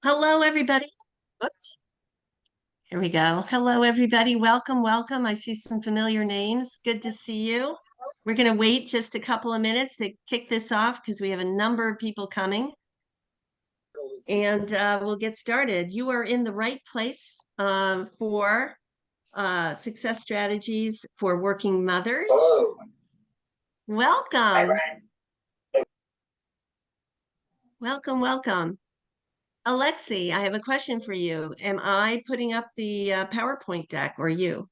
Hello, everybody. Oops. Here we go. Hello, everybody. Welcome, welcome. I see some familiar names. Good to see you. We're going to wait just a couple of minutes to kick this off because we have a number of people coming. And we'll get started. You are in the right place for success strategies for working mothers. Hello. Welcome. Hi, Welcome, welcome. Alexi, I have a question for you. Am I putting up the PowerPoint deck or you?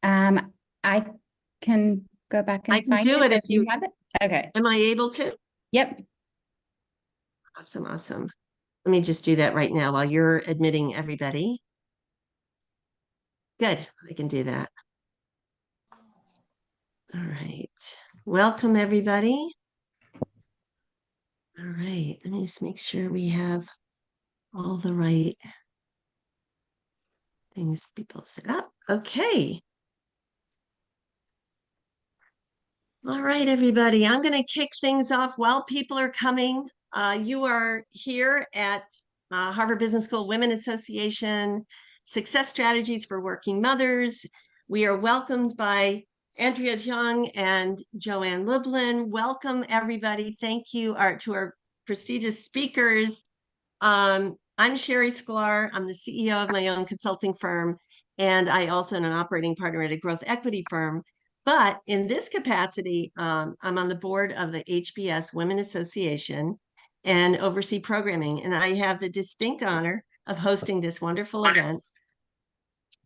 I can go back and I can find do it if you have it. Okay. Am I able to? Yep. Awesome, awesome. Let me just do that right now while you're admitting everybody. Good, I can do that. All right. Welcome, everybody. All right, let me just make sure we have all the right things people set up. Okay. All right, everybody, I'm going to kick things off while people are coming. You are here at Harvard Business School Women Association, Success Strategies for Working Mothers. We are welcomed by Andrea Jung and Joann Lublin. Welcome, everybody. Thank you to our prestigious speakers. I'm Sherry Sklar. I'm the CEO of my own consulting firm, and I also am an operating partner at a growth equity firm. But in this capacity, I'm on the board of the HBS Women Association and oversee programming. And I have the distinct honor of hosting this wonderful event.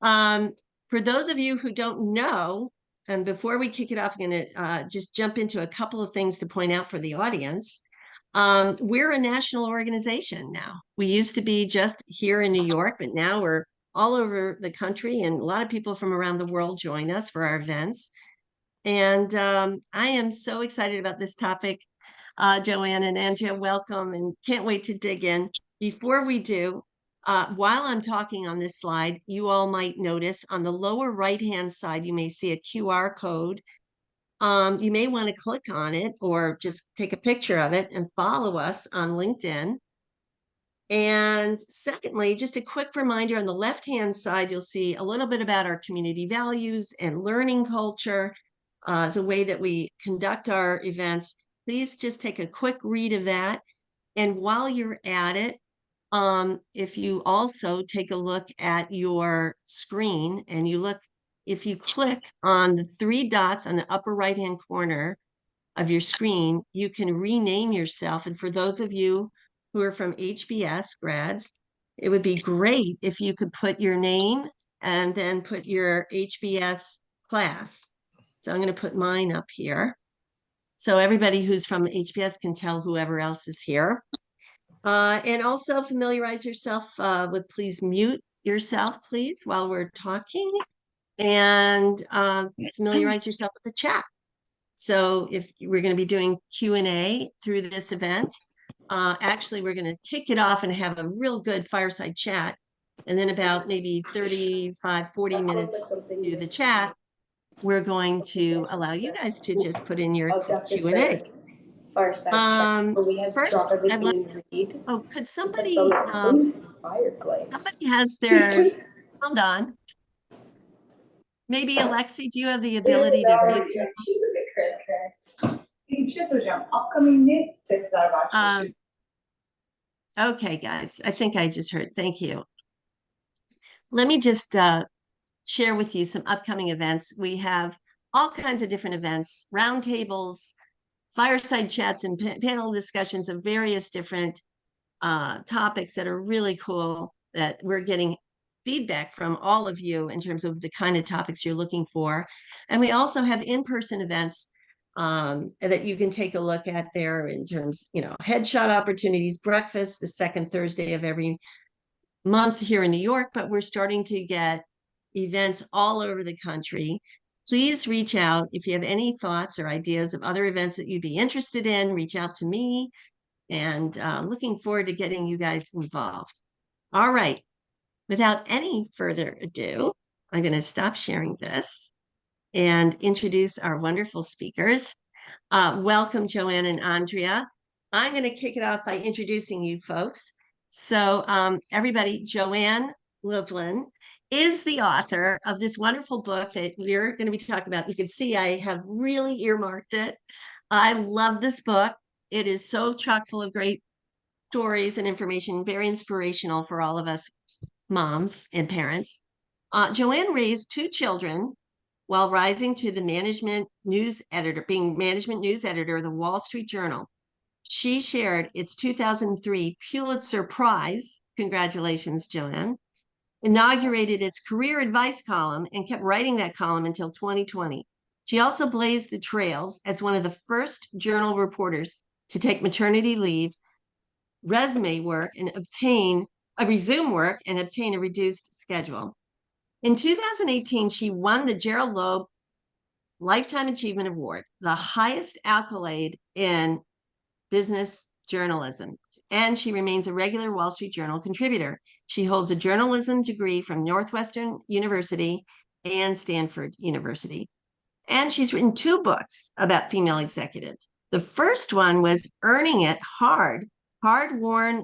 For those of you who don't know, and before we kick it off, I'm going to just jump into a couple of things to point out for the audience. We're a national organization now. We used to be just here in New York, but now we're all over the country, and a lot of people from around the world join us for our events. And I am so excited about this topic. Joann and Andrea, welcome, and can't wait to dig in. Before we do, while I'm talking on this slide, you all might notice on the lower right-hand side, you may see a QR code. You may want to click on it or just take a picture of it and follow us on LinkedIn. And secondly, just a quick reminder on the left-hand side, you'll see a little bit about our community values and learning culture as a way that we conduct our events. Please just take a quick read of that. And while you're at it, if you also take a look at your screen and if you click on the three dots on the upper right-hand corner of your screen, you can rename yourself. And for those of you who are from HBS grads, it would be great if you could put your name and then put your HBS class. So I'm going to put mine up here. So everybody who's from HBS can tell whoever else is here. And also familiarize yourself with, please mute yourself, please, while we're talking. And familiarize yourself with the chat. So if we're going to be doing Q&A through this event, actually, we're going to kick it off and have a real good fireside chat. And then about maybe 35, 40 minutes to the chat, we're going to allow you guys to just put in your Q&A. First, could somebody, somebody has their, hold on. Maybe Alexi, do you have the ability to mute people? Okay, guys, I think I just heard. Thank you. Let me just share with you some upcoming events. We have all kinds of different events, roundtables, fireside chats, and panel discussions of various different topics that are really cool that we're getting feedback from all of you in terms of the kind of topics you're looking for. And we also have in-person events that you can take a look at there in terms, headshot opportunities, breakfast, the second Thursday of every month here in New York, but we're starting to get events all over the country. Please reach out if you have any thoughts or ideas of other events that you'd be interested in. Reach out to me, and looking forward to getting you guys involved. All right, without any further ado, I'm going to stop sharing this and introduce our wonderful speakers. Welcome, Joann and Andrea. I'm going to kick it off by introducing you folks. So, everybody, Joann Lublin is the author of this wonderful book that we're going to be talking about. You can see I have really earmarked it. I love this book. It is so chock full of great stories and information, very inspirational for all of us moms and parents. Joann raised two children while rising to the being management news editor of the Wall Street Journal. She shared its 2003 Pulitzer-prize, congratulations, Joann, inaugurated its career advice column and kept writing that column until 2020. She also blazed the trails as one of the first journal reporters to take maternity leave, resume work, and resume work and obtain a reduced schedule. In 2018, she won the Gerald Loeb Lifetime Achievement Award, the highest accolade in business journalism, and she remains a regular Wall Street Journal contributor. She holds a journalism degree from Northwestern University and Stanford University. And she's written two books about female executives. The first one was Earning It I don't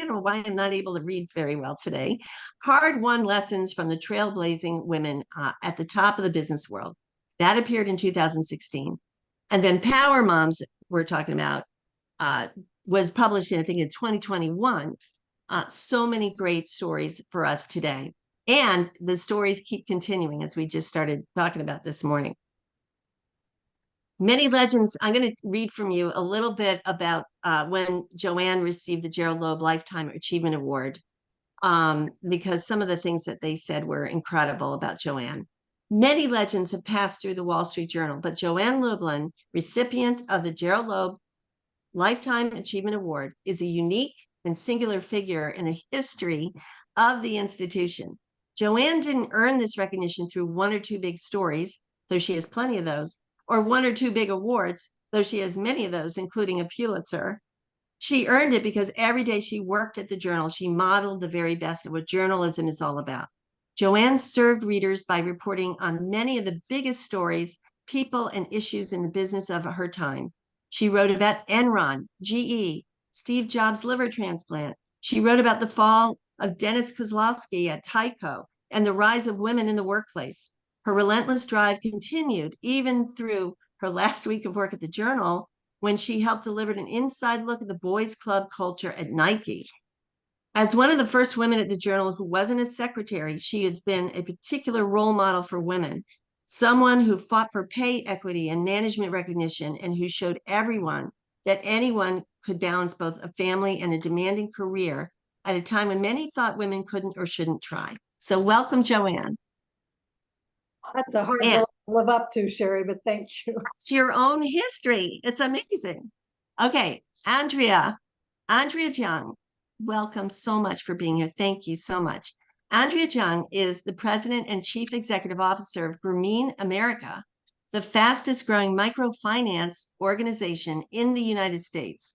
know why I'm not able to read very well today. Hard-won lessons from the trailblazing women at the top of the business world. That appeared in 2016. And then Power Moms, we're talking about, was published in, I think, in 2021. So many great stories for us today. And the stories keep continuing, as we just started talking about this morning. Many legends. I'm going to read from you a little bit about when Joann received the Gerald Loeb Lifetime Achievement Award, because some of the things that they said were incredible about Joann. Many legends have passed through the Wall Street Journal, but Joann Lublin, recipient of the Gerald Loeb Lifetime Achievement Award, is a unique and singular figure in the history of the institution. Joann didn't earn this recognition through one or two big stories, though she has plenty of those, or one or two big awards, though she has many of those, including a Pulitzer. She earned it because every day she worked at the Journal, she modeled the very best of what journalism is all about. Joann served readers by reporting on many of the biggest stories, people, and issues in the business of her time. She wrote about Enron, GE, Steve Jobs' liver transplant. She wrote about the fall of Dennis Kozlowski at Tyco and the rise of women in the workplace. Her relentless drive continued even through her last week of work at the Journal, when she helped deliver an inside look at the boys' club culture at Nike. As one of the first women at the Journal who wasn't a secretary, she has been a particular role model for women, someone who fought for pay equity and management recognition, and who showed everyone that anyone could balance both a family and a demanding career at a time when many thought women couldn't or shouldn't try. So welcome, Joann. That's a hard one to live up to, Sherry, but thank you. It's your own history. It's amazing. Okay, Andrea Jung, welcome so much for being here. Thank you so much. Andrea Jung is the president and chief executive officer of Grameen America, the fastest growing microfinance organization in the United States.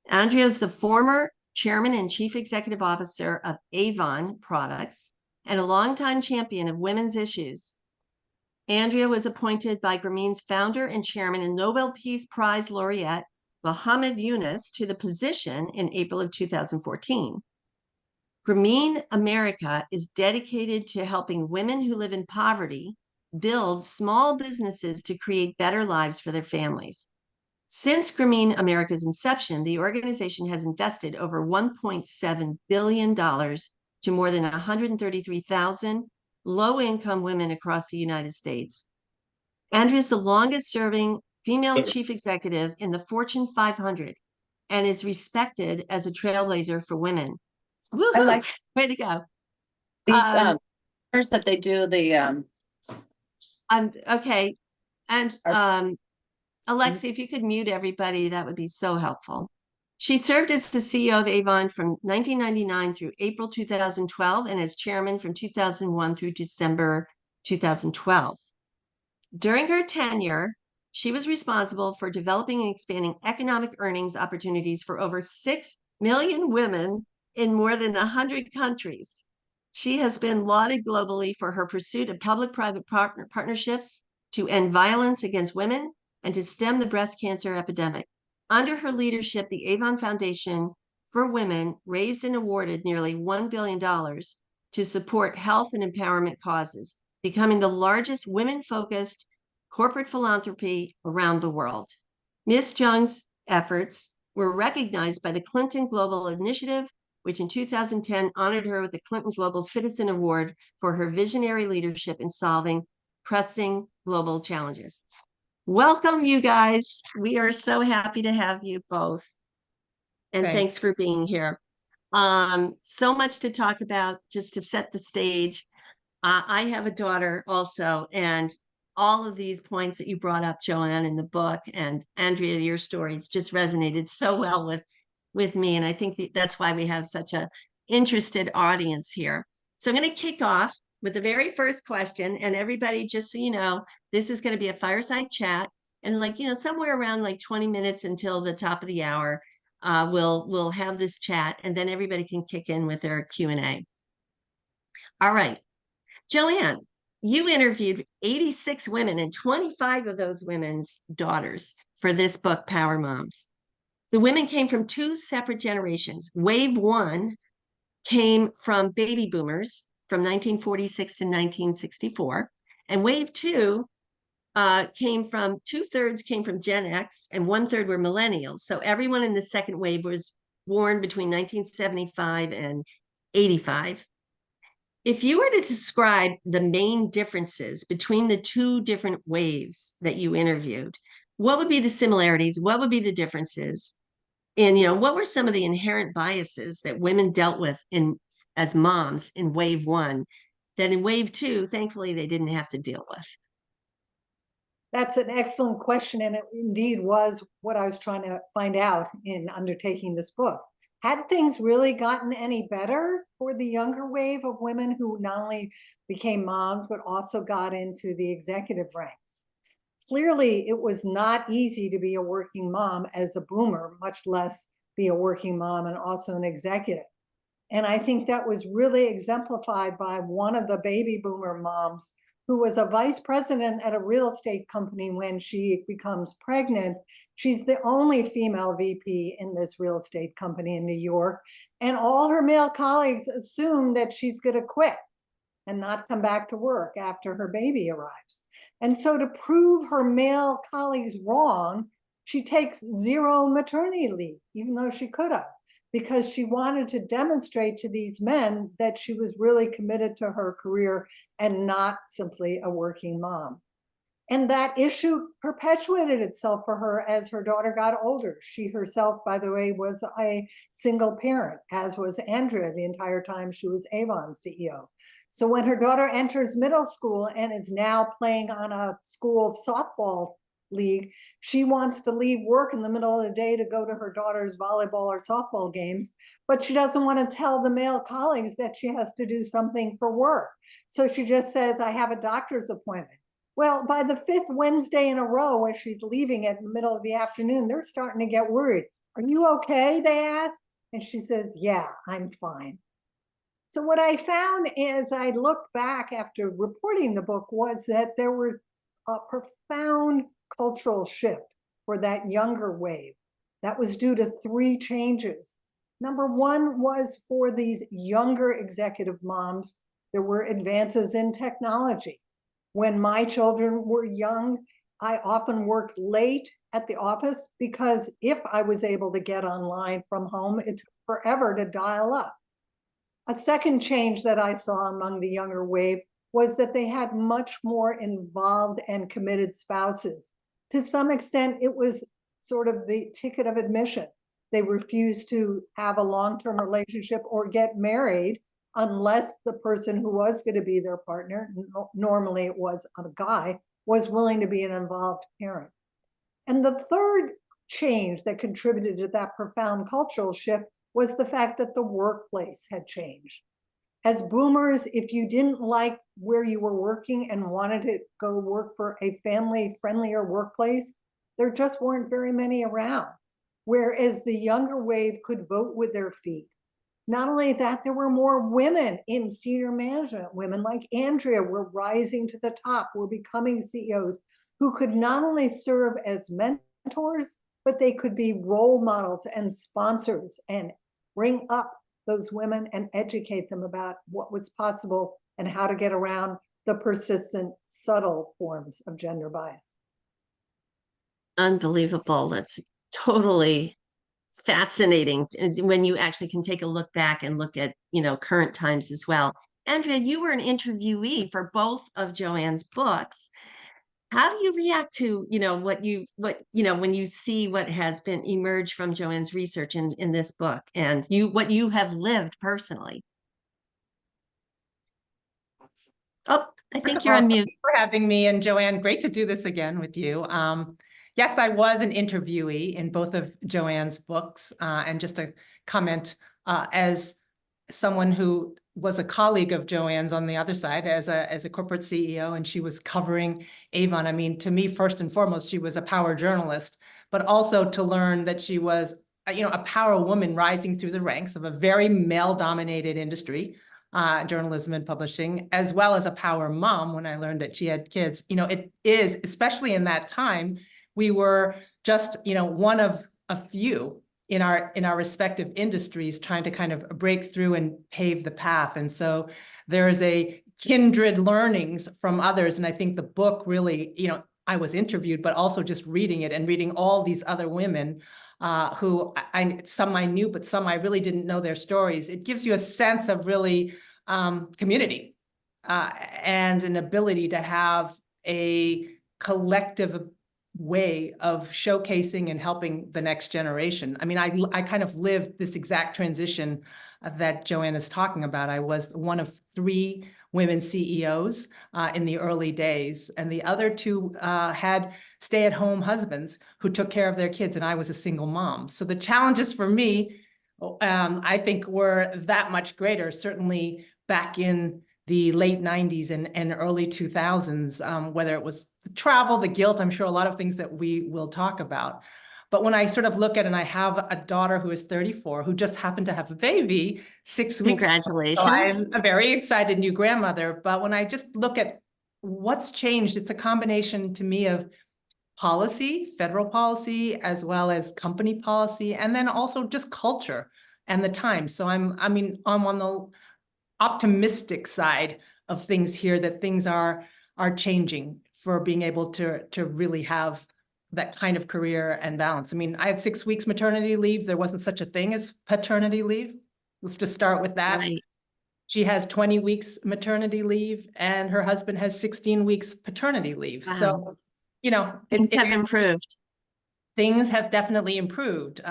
Andrea is the former chairman and chief executive officer of Avon Products and a longtime champion of women's issues. Andrea was appointed by Grameen's founder and chairman and Nobel Peace Prize laureate Muhammad Yunus to the position in April of 2014. Grameen America is dedicated to helping women who live in poverty build small businesses to create better lives for their families. Since Grameen America's inception, the organization has invested over $1.7 billion to more than 133,000 low-income women across the United States. Andrea is the longest-serving female chief executive in the Fortune 500 and is respected as a trailblazer for women. Woo-hoo! I like Way to go. these first that they do the Okay. And Alexi, if you could mute everybody, that would be so helpful. She served as the CEO of Avon from 1999 through April 2012 and as chairman from 2001 through December 2012. During her tenure, she was responsible for developing and expanding economic earnings opportunities for over 6 million women in more than 100 countries. She has been lauded globally for her pursuit of public-private partnerships to end violence against women and to stem the breast cancer epidemic. Under her leadership, the Avon Foundation for Women raised and awarded nearly $1 billion to support health and empowerment causes, becoming the largest women-focused corporate philanthropy around the world. Ms. Jung's efforts were recognized by the Clinton Global Initiative, which in 2010 honored her with the Clinton Global Citizen Award for her visionary leadership in solving pressing global challenges. Welcome, you guys. We are so happy to have you both. And thanks for being here. So much to talk about, just to set the stage. I have a daughter also, and all of these points that you brought up, Joann, in the book, and Andrea, your stories just resonated so well with me. And I think that's why we have such a interested audience here. So I'm going to kick off with the very first question. And everybody, just so you know, this is going to be a fireside chat. And somewhere around 20 minutes until the top of the hour, we'll have this chat, and then everybody can kick in with their Q&A. All right. Joann, you interviewed 86 women and 25 of those women's daughters for this book, Power Moms. The women came from two separate generations. Wave one came from baby boomers from 1946 to 1964. And wave two came from 2/3 came from Gen X and 1/3 were millennials. So everyone in the second wave was born between 1975 and 85. If you were to describe the main differences between the two different waves that you interviewed, what would be the similarities? What would be the differences? And, what were some of the inherent biases that women dealt with as moms in wave one that in wave two, thankfully, they didn't have to deal with? That's an excellent question. And it indeed was what I was trying to find out in undertaking this book. Had things really gotten any better for the younger wave of women who not only became moms, but also got into the executive ranks? Clearly, it was not easy to be a working mom as a boomer, much less be a working mom and also an executive. And I think that was really exemplified by one of the baby boomer moms who was a vice president at a real estate company when she becomes pregnant. She's the only female VP in this real estate company in New York. And all her male colleagues assume that she's going to quit and not come back to work after her baby arrives. And so to prove her male colleagues wrong, she takes 0 maternity leave, even though she could have, because she wanted to demonstrate to these men that she was really committed to her career and not simply a working mom. And that issue perpetuated itself for her as her daughter got older. She herself, by the way, was a single parent, as was Andrea the entire time she was Avon CEO. So when her daughter enters middle school and is now playing on a school softball league, she wants to leave work in the middle of the day to go to her daughter's volleyball or softball games, but she doesn't want to tell the male colleagues that she has to do something for work. So she just says, I have a doctor's appointment. Well, by the 5th Wednesday in a row where she's leaving at the middle of the afternoon, they're starting to get worried. Are you okay? They ask. And she says, yeah, I'm fine. So what I found as I looked back after reporting the book was that there was a profound cultural shift for that younger wave. That was due to 3 changes. Number one was for these younger executive moms, there were advances in technology. When my children were young, I often worked late at the office because if I was able to get online from home, it took forever to dial up. A second change that I saw among the younger wave was that they had much more involved and committed spouses. To some extent, it was sort of the ticket of admission. They refused to have a long-term relationship or get married unless the person who was going to be their partner, normally it was a guy, was willing to be an involved parent. And the third change that contributed to that profound cultural shift was the fact that the workplace had changed. As boomers, if you didn't like where you were working and wanted to go work for a family-friendlier workplace, there just weren't very many around. Whereas the younger wave could vote with their feet. Not only that, there were more women in senior management. Women like Andrea were rising to the top, were becoming CEOs who could not only serve as mentors, but they could be role models and sponsors and bring up those women and educate them about what was possible and how to get around the persistent, subtle forms of gender bias. Unbelievable. That's totally fascinating when you actually can take a look back and look at, current times as well. Andrea, you were an interviewee for both of Joann's books. How do you react to, when you see what has been emerged from Joann's research in this book and what you have lived personally? Oh, I think you're on mute. Thank you for having me, and Joann, great to do this again with you. Yes, I was an interviewee in both of Joann's books, and just a comment, as someone who was a colleague of Joann's on the other side as a corporate CEO, and she was covering Avon. I mean, to me, first and foremost, she was a power journalist, but also to learn that she was, a power woman rising through the ranks of a very male-dominated industry, journalism and publishing, as well as a power mom when I learned that she had kids. It is, especially in that time, we were just, one of a few in our respective industries trying to kind of break through and pave the path. And so there is a kindred learnings from others. And I think the book really, I was interviewed, but also just reading it and reading all these other women who some I knew, but some I really didn't know their stories. It gives you a sense of really community and an ability to have a collective way of showcasing and helping the next generation. I mean, I kind of lived this exact transition that Joann is talking about. I was one of 3 women CEOs in the early days, and the other 2 had stay-at-home husbands who took care of their kids, and I was a single mom. So the challenges for me, I think, were that much greater, certainly back in the late 90s and early 2000s, whether it was the travel, the guilt, I'm sure a lot of things that we will talk about. But when I sort of look at, and I have a daughter who is 34, who just happened to have a baby 6 weeks ago. Congratulations. So I'm a very excited new grandmother. But when I just look at what's changed, it's a combination to me of policy, federal policy, as well as company policy, and then also just culture and the times. So I'm on the optimistic side of things here, that things are changing for being able to really have that kind of career and balance. I mean, I had 6 weeks maternity leave. There wasn't such a thing as paternity leave. Let's just start with that. Right. She has 20 weeks maternity leave, and her husband has 16 weeks paternity leave. Wow. So, Things have improved. Things have definitely improved.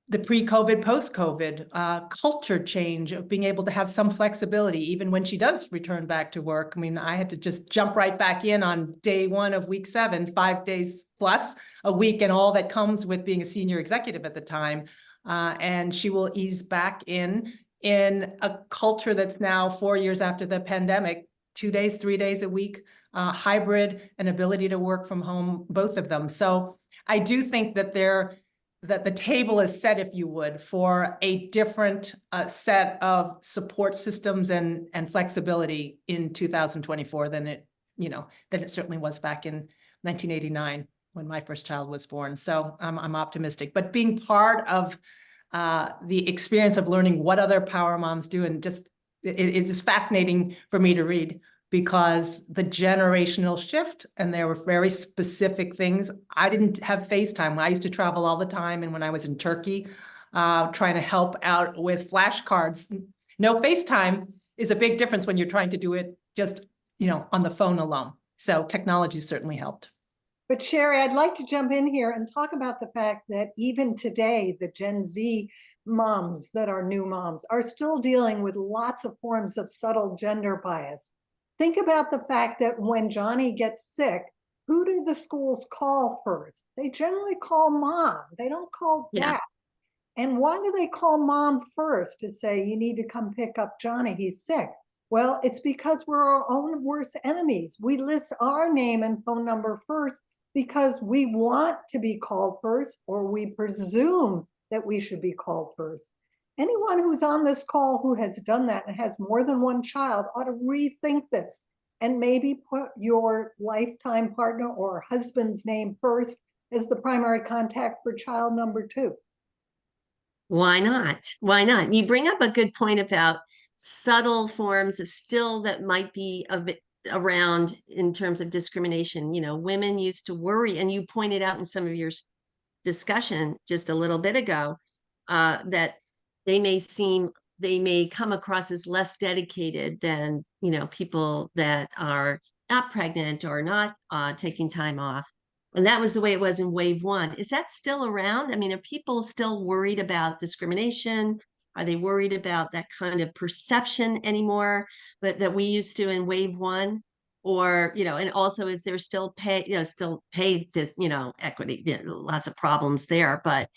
The pre-COVID, post-COVID culture change of being able to have some flexibility, even when she does return back to work. I mean, I had to just jump right back in on day 1 of week 7, 5 days plus a week, and all that comes with being a senior executive at the time. And she will ease back in a culture that's now 4 years after the pandemic, 2 days, 3 days a week, hybrid, and ability to work from home, both of them. So I do think that the table is set, if you would, for a different set of support systems and flexibility in 2024 than it certainly was back in 1989 when my first child was born. So I'm optimistic. But being part of the experience of learning what other power moms do, and just it's just fascinating for me to read, because the generational shift, and there were very specific things. I didn't have FaceTime. I used to travel all the time. And when I was in Turkey, trying to help out with flashcards, no FaceTime is a big difference when you're trying to do it just, on the phone alone. So technology certainly helped. But Sherry, I'd like to jump in here and talk about the fact that even today, the Gen Z moms that are new moms are still dealing with lots of forms of subtle gender bias. Think about the fact that when Johnny gets sick, who do the schools call first? They generally call mom. They don't call dad. And why do they call mom first to say, you need to come pick up Johnny, he's sick? Well, it's because we're our own worst enemies. We list our name and phone number first because we want to be called first, or we presume that we should be called first. Anyone who's on this call who has done that and has more than one child ought to rethink this and maybe put your lifetime partner or husband's name first as the primary contact for child number 2. Why not? Why not? You bring up a good point about subtle forms of still that might be around in terms of discrimination. You know, women used to worry, and you pointed out in some of your discussion just a little bit ago, that they may come across as less dedicated than, you know, people that are not pregnant or not taking time off. And that was the way it was in wave one. Is that still around? I mean, are people still worried about discrimination? Are they worried about that kind of perception anymore that we used to in wave one? Or, you know, and also is there still pay this, you know, equity, lots of problems there, but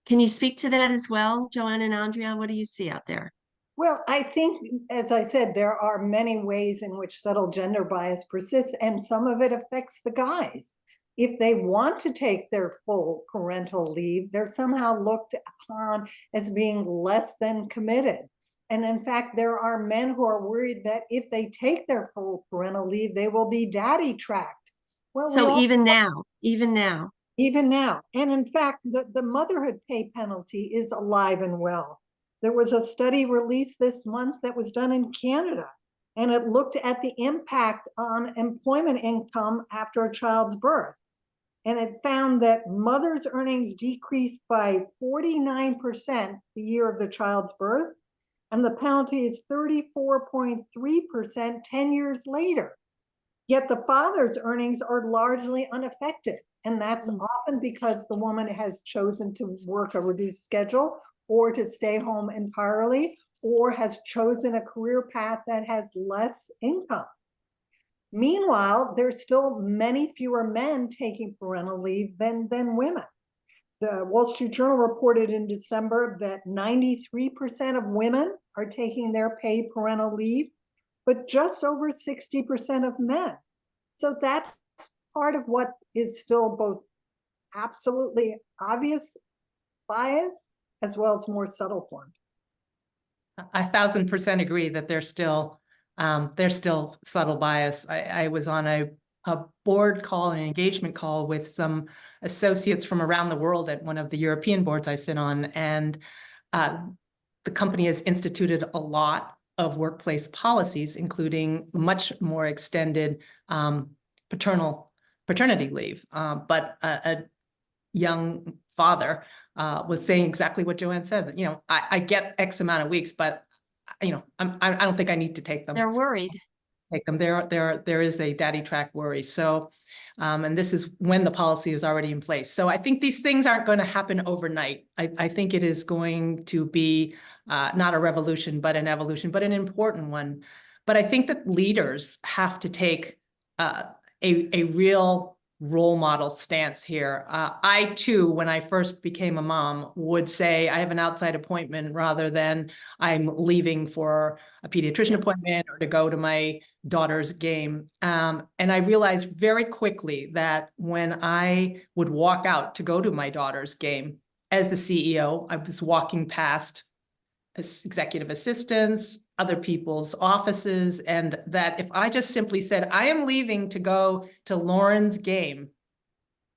can you speak to that as well, Joann and Andrea? What do you see out there? Well, I think, as I said, there are many ways in which subtle gender bias persists, and some of it affects the guys. If they want to take their full parental leave, they're somehow looked upon as being less than committed. And in fact, there are men who are worried that if they take their full parental leave, they will be daddy tracked. Well, So even now, even now. And in fact, the motherhood pay penalty is alive and well. There was a study released this month that was done in Canada, and it looked at the impact on employment income after a child's birth. And it found that mothers' earnings decreased by 49% the year of the child's birth, and the penalty is 34.3% 10 years later. Yet the father's earnings are largely unaffected. And that's often because the woman has chosen to work a reduced schedule or to stay home entirely, or has chosen a career path that has less income. Meanwhile, there's still many fewer men taking parental leave than women. The Wall Street Journal reported in December that 93% of women are taking their paid parental leave, but just over 60% of men. So that's part of what is still both absolutely obvious bias as well as more subtle forms. 1,000% agree that there's still subtle bias. I was on a board call, an engagement call with some associates from around the world at one of the European boards I sit on, and the company has instituted a lot of workplace policies, including much more extended paternity leave. But a young father was saying exactly what Joann said. You know, I get X amount of weeks, but you know, I don't think I need to take them. they're worried. Take them. There is a daddy track worry. So, and this is when the policy is already in place. So I think these things aren't going to happen overnight. I think it is going to be not a revolution, but an evolution, but an important one. But I think that leaders have to take a real role model stance here. I too, when I first became a mom, would say I have an outside appointment rather than I'm leaving for a pediatrician appointment or to go to my daughter's game. And I realized very quickly that when I would walk out to go to my daughter's game as the CEO, I was walking past executive assistants, other people's offices, and that if I just simply said, I am leaving to go to Lauren's game,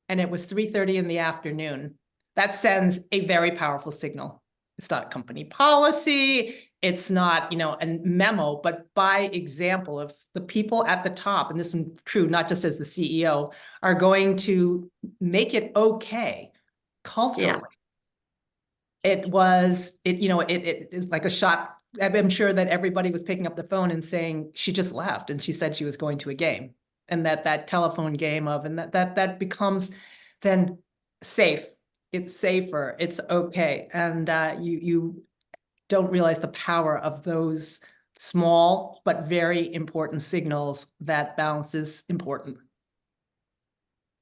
and it was 3:30 in the afternoon, that sends a very powerful signal. It's not a company policy, it's not, you know, a memo, but by example of the people at the top, and this is true not just as the CEO, are going to make it okay culturally. Yeah. It is like a shot. I'm sure that everybody was picking up the phone and saying she just left and she said she was going to a game, and that telephone game of, and that becomes then safe. It's safer. It's okay. And you don't realize the power of those small but very important signals that balance is important.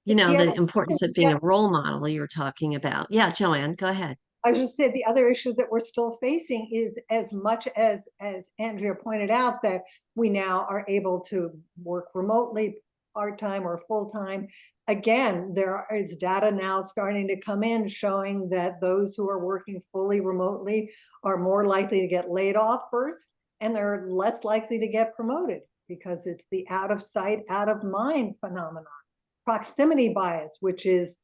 You know, Yeah, the importance of being a role model you're talking about. Yeah, Joann, go ahead. I just said the other issue that we're still facing is, as much as Andrea pointed out, that we now are able to work remotely, part-time or full-time. Again, there is data now starting to come in showing that those who are working fully remotely are more likely to get laid off first, and they're less likely to get promoted because it's the out of sight, out of mind phenomenon. Proximity bias, which is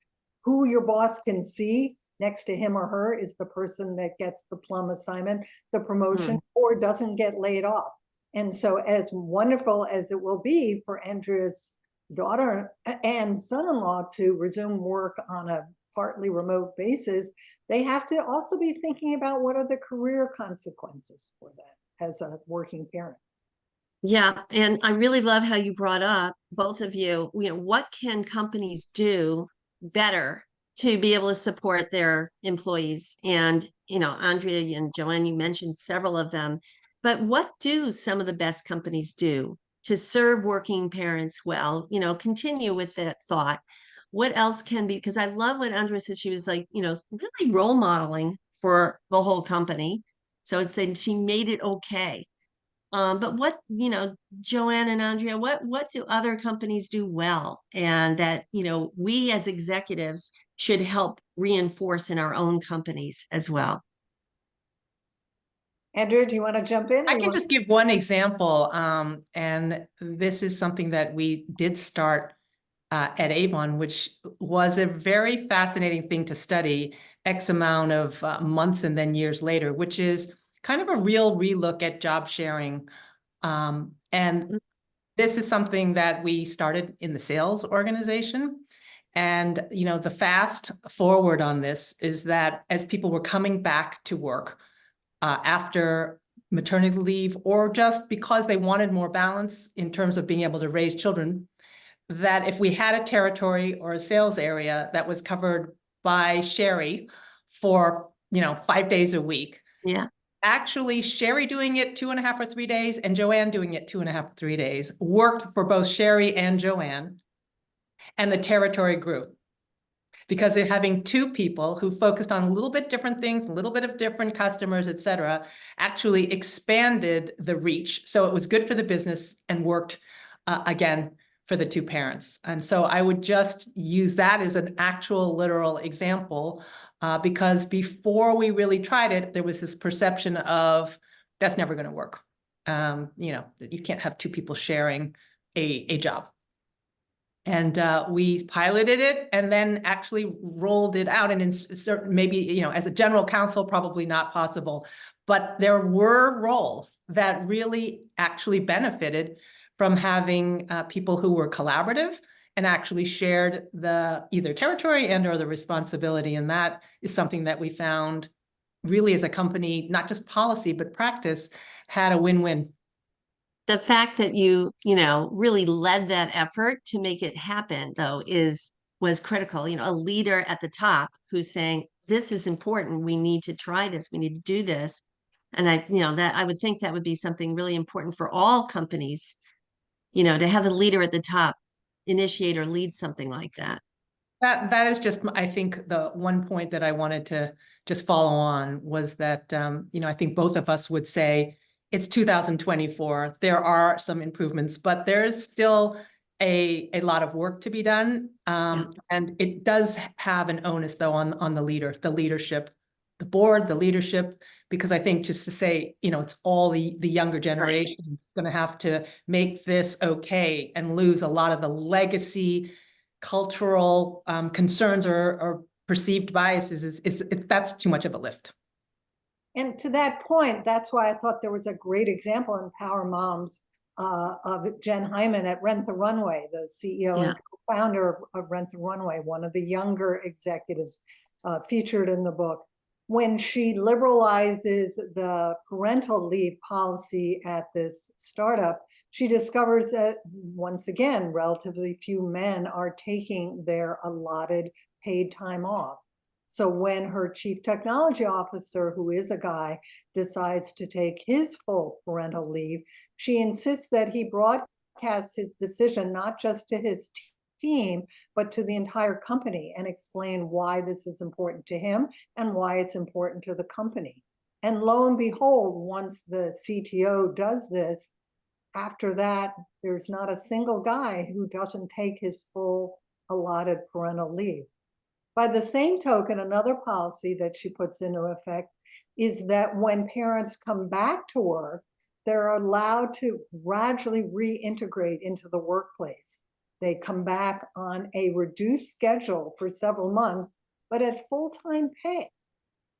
who your boss can see, next to him or her is the person that gets the plum assignment, the promotion, or doesn't get laid off. And so as wonderful as it will be for Andrea's daughter and son-in-law to resume work on a partly remote basis, they have to also be thinking about what are the career consequences for that as a working parent. Yeah, and I really love how you brought up, both of you, what can companies do better to be able to support their employees? And, Andrea and Joann, you mentioned several of them, but what do some of the best companies do to serve working parents well? Continue with that thought. What else can be, because I love what Andrea said, she was like, really role modeling for the whole company. So it's saying she made it okay. But what, Joann and Andrea, what do other companies do well and that, we as executives should help reinforce in our own companies as well? Andrea, do you want to jump in? I can just give one example, and this is something that we did start at Avon, which was a very fascinating thing to study X amount of months and then years later, which is kind of a real relook at job sharing. And this is something that we started in the sales organization. And, the fast forward on this is that as people were coming back to work after maternity leave, or just because they wanted more balance in terms of being able to raise children, that if we had a territory or a sales area that was covered by Sherry for, 5 days a week, Yeah. actually Sherry doing it 2.5 or 3 days and Joann doing it 2.5 or 3 days worked for both Sherry and Joann, and the territory grew. Because they're having two people who focused on a little bit different things, a little bit of different customers, et cetera, actually expanded the reach. So it was good for the business and worked, again, for the two parents. And so I would just use that as an actual literal example, because before we really tried it, there was this perception of that's never going to work. You can't have two people sharing a job. And we piloted it and then actually rolled it out. And in certain, maybe, as a general counsel, probably not possible. But there were roles that really actually benefited from having people who were collaborative and actually shared the either territory and or the responsibility. And that is something that we found really as a company, not just policy, but practice, had a win-win. The fact that you really led that effort to make it happen, though, was critical. A leader at the top who's saying, this is important. We need to try this. We need to do this. And that I would think that would be something really important for all companies, to have a leader at the top initiate or lead something like that. That is just, I think, the one point that I wanted to just follow on was that, I think both of us would say it's 2024. There are some improvements, but there's still a lot of work to be done. And it does have an onus, though, on the leadership, the board, the leadership, because I think just to say, it's all the younger generation going to have to make this okay and lose a lot of the legacy cultural concerns or perceived biases. That's too much of a lift. And to that point, that's why I thought there was a great example in Power Moms of Jen Hyman at Rent the Runway, the CEO and co-founder of Rent the Runway, one of the younger executives featured in the book. When she liberalizes the parental leave policy at this startup, she discovers that, once again, relatively few men are taking their allotted paid time off. So when her chief technology officer, who is a guy, decides to take his full parental leave, she insists that he broadcasts his decision not just to his team, but to the entire company, and explain why this is important to him and why it's important to the company. And lo and behold, once the CTO does this, after that, there's not a single guy who doesn't take his full allotted parental leave. By the same token, another policy that she puts into effect is that when parents come back to work, they're allowed to gradually reintegrate into the workplace. They come back on a reduced schedule for several months, but at full-time pay.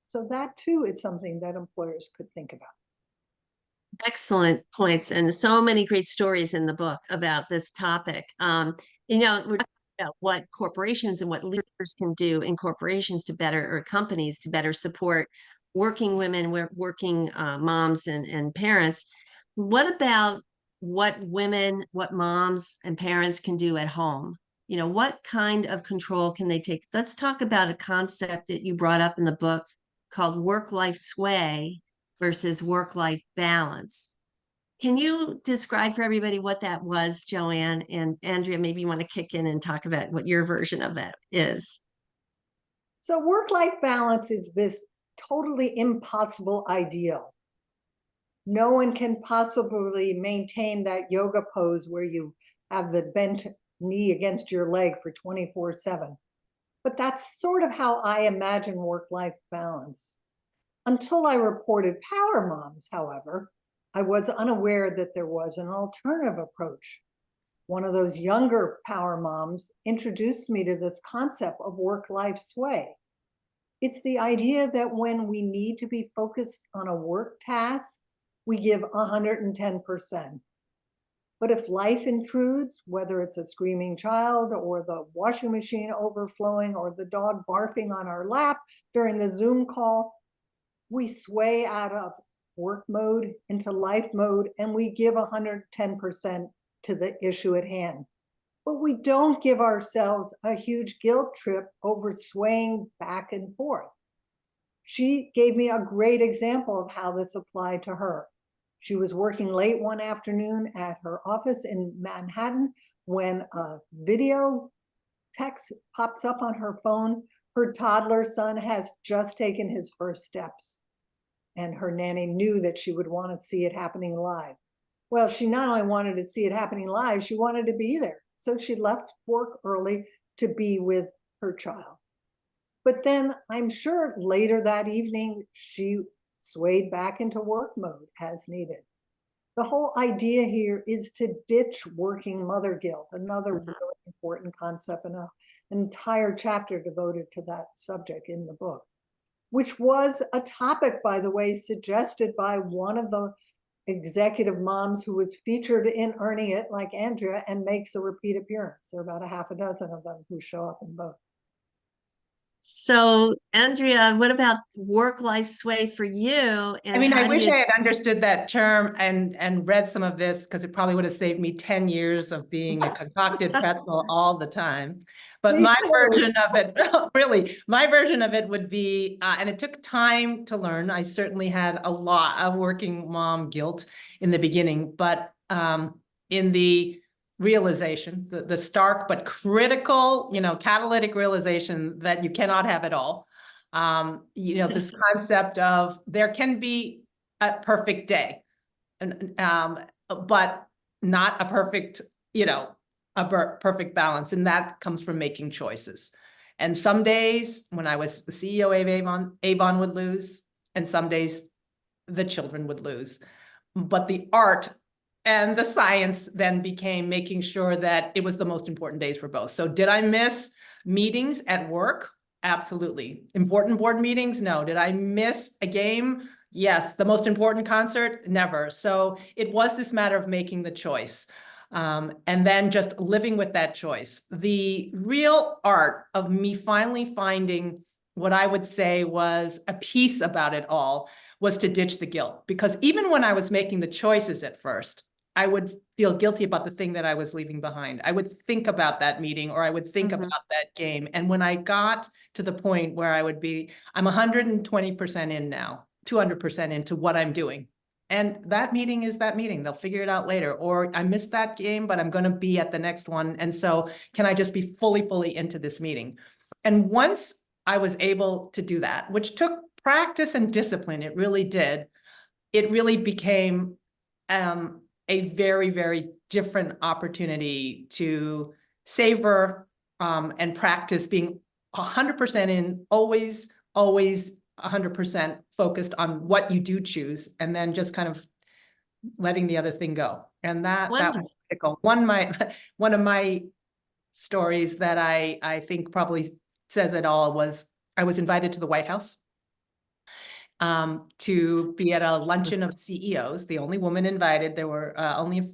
So that too is something that employers could think about. Excellent points, and so many great stories in the book about this topic. We're talking about what corporations and what leaders can do in corporations to better, or companies to better support working women, working moms and parents. What about what women, what moms and parents can do at home? What kind of control can they take? Let's talk about a concept that you brought up in the book called work-life sway versus work-life balance. Can you describe for everybody what that was, Joann? And Andrea, maybe you want to kick in and talk about what your version of that is. So work-life balance is this totally impossible ideal. No one can possibly maintain that yoga pose where you have the bent knee against your leg for 24/7. But that's sort of how I imagine work-life balance. Until I reported Power Moms, however, I was unaware that there was an alternative approach. One of those younger Power Moms introduced me to this concept of work-life sway. It's the idea that when we need to be focused on a work task, we give 110%. But if life intrudes, whether it's a screaming child or the washing machine overflowing or the dog barfing on our lap during the Zoom call, we sway out of work mode into life mode and we give 110% to the issue at hand. But we don't give ourselves a huge guilt trip over swaying back and forth. She gave me a great example of how this applied to her. She was working late one afternoon at her office in Manhattan when a video text pops up on her phone. Her toddler son has just taken his first steps. And her nanny knew that she would want to see it happening live. Well, she not only wanted to see it happening live, she wanted to be there. So she left work early to be with her child. But then I'm sure later that evening, she swayed back into work mode as needed. The whole idea here is to ditch working mother guilt, another really important concept, and an entire chapter devoted to that subject in the book, which was a topic, by the way, suggested by one of the executive moms who was featured in Earning It, like Andrea, and makes a repeat appearance. There are about a half a dozen of them who show up in both. So, Andrea, what about work-life sway for you? I And mean, I how do wish you I had understood that term and read some of this, because it probably would have saved me 10 years of being a concocted pretzel all the time. But Me my too. version of it, really, my version of it would be, and it took time to learn. I certainly had a lot of working mom guilt in the beginning, but in the realization, the stark but critical, catalytic realization that you cannot have it all. This concept of there can be a perfect day, and but not a perfect, perfect balance, and that comes from making choices. And some days, when I was the CEO of Avon would lose, and some days the children would lose. But the art and the science then became making sure that it was the most important days for both. So did I miss meetings at work? Absolutely. Important board meetings? No. Did I miss a game? Yes. The most important concert? Never. So it was this matter of making the choice. And then just living with that choice. The real art of me finally finding what I would say was a peace about it all was to ditch the guilt. Because even when I was making the choices at first, I would feel guilty about the thing that I was leaving behind. I would think about that meeting, or I would think about that game. And when I got to the point where I would be, I'm 120% in now, 200% into what I'm doing. And that meeting is that meeting. They'll figure it out later. Or I missed that game, but I'm going to be at the next one. And so can I just be fully into this meeting? And once I was able to do that, which took practice and discipline, it really did. It really became a very, very different opportunity to savor and practice being 100% in, always 100% focused on what you do choose, and then just kind of letting the other thing go. And that was critical. One of my stories that I think probably says it all was I was invited to the White House to be at a luncheon of CEOs, the only woman invited. There were only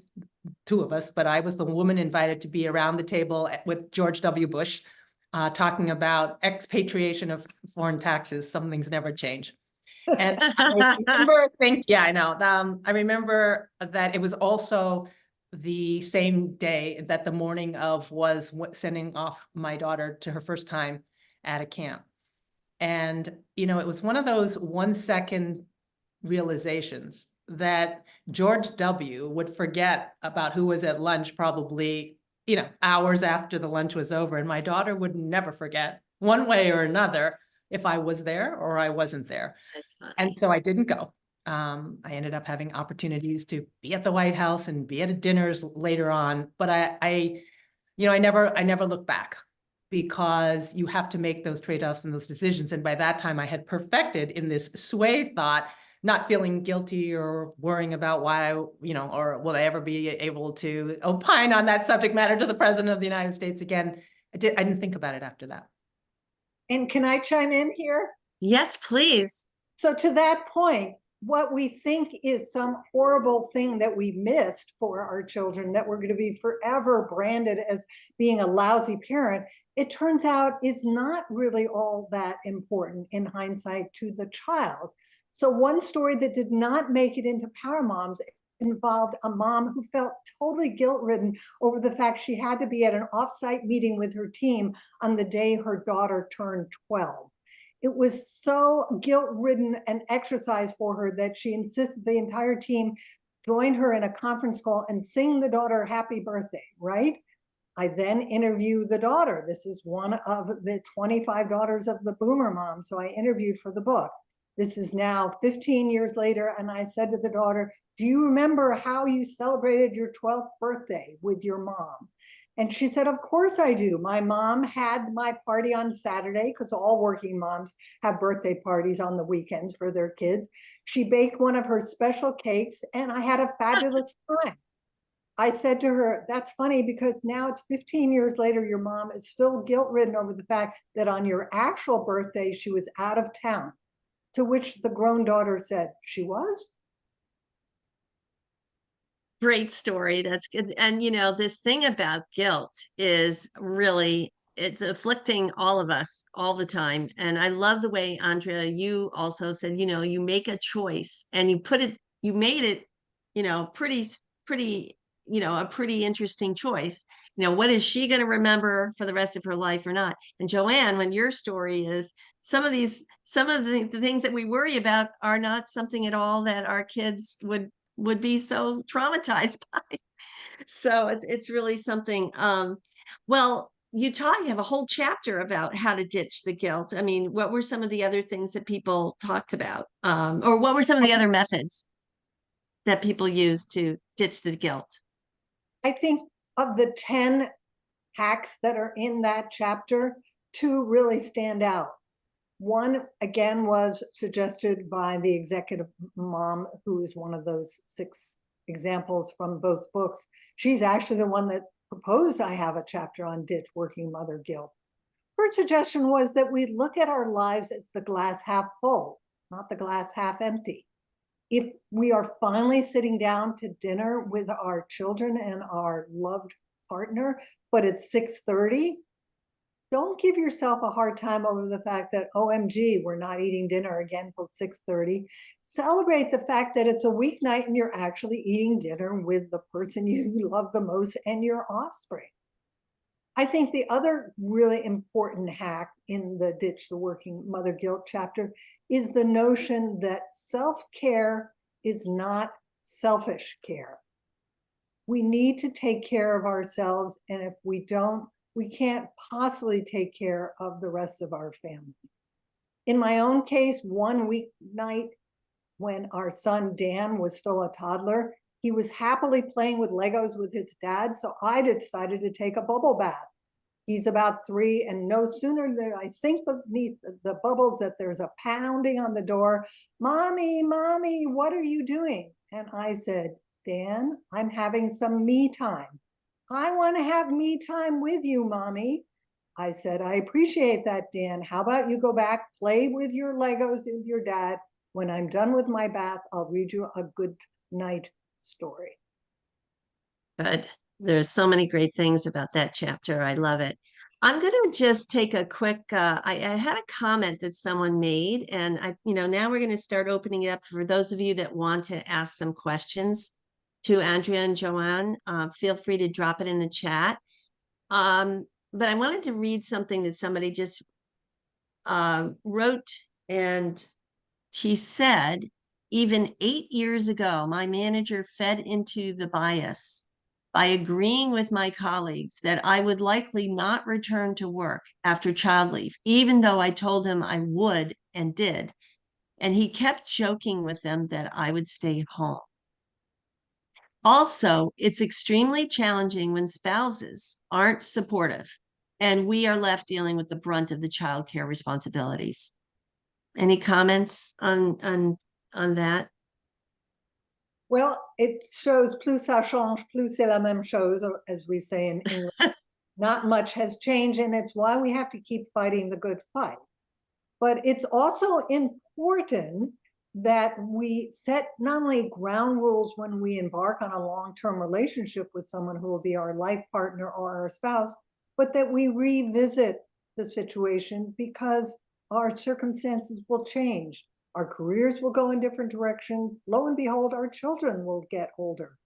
two of us, but I was the woman invited to be around the table with George W. Bush, talking about expatriation of foreign taxes. Some things never change. And I remember, I know. I remember that it was also the same day that the morning of was sending off my daughter to her first time at a camp. And, it was one of those 1 second realizations that George W. would forget about who was at lunch probably, hours after the lunch was over. And my daughter would never forget, one way or another, if I was there or I wasn't there. That's funny. And so I didn't go. I ended up having opportunities to be at the White House and be at dinners later on. But I never look back, because you have to make those trade-offs and those decisions. And by that time I had perfected in this sway thought, not feeling guilty or worrying about why, or will I ever be able to opine on that subject matter to the President of the United States again. I didn't think about it after that. And can I chime in here? Yes, please. So to that point, what we think is some horrible thing that we missed for our children, that we're going to be forever branded as being a lousy parent, it turns out is not really all that important in hindsight to the child. So one story that did not make it into Power Moms involved a mom who felt totally guilt-ridden over the fact she had to be at an off-site meeting with her team on the day her daughter turned 12. It was so guilt-ridden an exercise for her that she insisted the entire team join her in a conference call and sing the daughter happy birthday, right? I then interview the daughter. This is one of the 25 daughters of the Boomer Mom. So I interviewed for the book. This is now 15 years later. And I said to the daughter, do you remember how you celebrated your 12th birthday with your mom? And she said, of course I do. My mom had my party on Saturday, because all working moms have birthday parties on the weekends for their kids. She baked one of her special cakes and I had a fabulous time. I said to her, that's funny, because now it's 15 years later, your mom is still guilt-ridden over the fact that on your actual birthday, she was out of town. To which the grown daughter said, she was? Great story. That's good. And this thing about guilt is really, it's afflicting all of us all the time. And I love the way, Andrea, you also said, you make a choice and you made it, pretty, a pretty interesting choice. What is she going to remember for the rest of her life or not? And Joann, when your story is some of the things that we worry about are not something at all that our kids would be so traumatized by. So it's really something. Well, you have a whole chapter about how to ditch the guilt. I mean, what were some of the other things that people talked about? Or what were some of the other methods that people use to ditch the guilt? I think of the 10 hacks that are in that chapter, 2 really stand out. One, again, was suggested by the executive mom, who is one of those 6 examples from both books. She's actually the one that proposed I have a chapter on ditch working mother guilt. Her suggestion was that we look at our lives as the glass half full, not the glass half empty. If we are finally sitting down to dinner with our children and our loved partner, but it's 6:30, don't give yourself a hard time over the fact that, OMG, we're not eating dinner again till 6:30. Celebrate the fact that it's a weeknight and you're actually eating dinner with the person you love the most and your offspring. I think the other really important hack in the Ditch the Working Mother Guilt chapter is the notion that self-care is not selfish care. We need to take care of ourselves, and if we don't, we can't possibly take care of the rest of our family. In my own case, one weeknight when our son Dan was still a toddler, he was happily playing with Legos with his dad, so I decided to take a bubble bath. He's about 3, and no sooner than I sink beneath the bubbles that there's a pounding on the door. Mommy, mommy, what are you doing? And I said, Dan, I'm having some me time. I want to have me time with you, mommy. I said, I appreciate that, Dan. How about you go back, play with your Legos with your dad. When I'm done with my bath, I'll read you a good night story. But there's so many great things about that chapter. I love it. I'm going to just take a quick, I had a comment that someone made, and now we're going to start opening it up for those of you that want to ask some questions to Andrea and Joann. Feel free to drop it in the chat. But I wanted to read something that somebody just wrote, and she said, even 8 years ago, my manager fed into the bias by agreeing with my colleagues that I would likely not return to work after child leave, even though I told him I would and did. And he kept joking with them that I would stay home. Also, it's extremely challenging when spouses aren't supportive and we are left dealing with the brunt of the childcare responsibilities. Any comments on that? Well, it shows plus ça change, plus c'est la même chose, or as we say in English. Not much has changed, and it's why we have to keep fighting the good fight. But it's also important that we set not only ground rules when we embark on a long-term relationship with someone who will be our life partner or our spouse, but that we revisit the situation because our circumstances will change. Our careers will go in different directions. Lo and behold, our children will get older.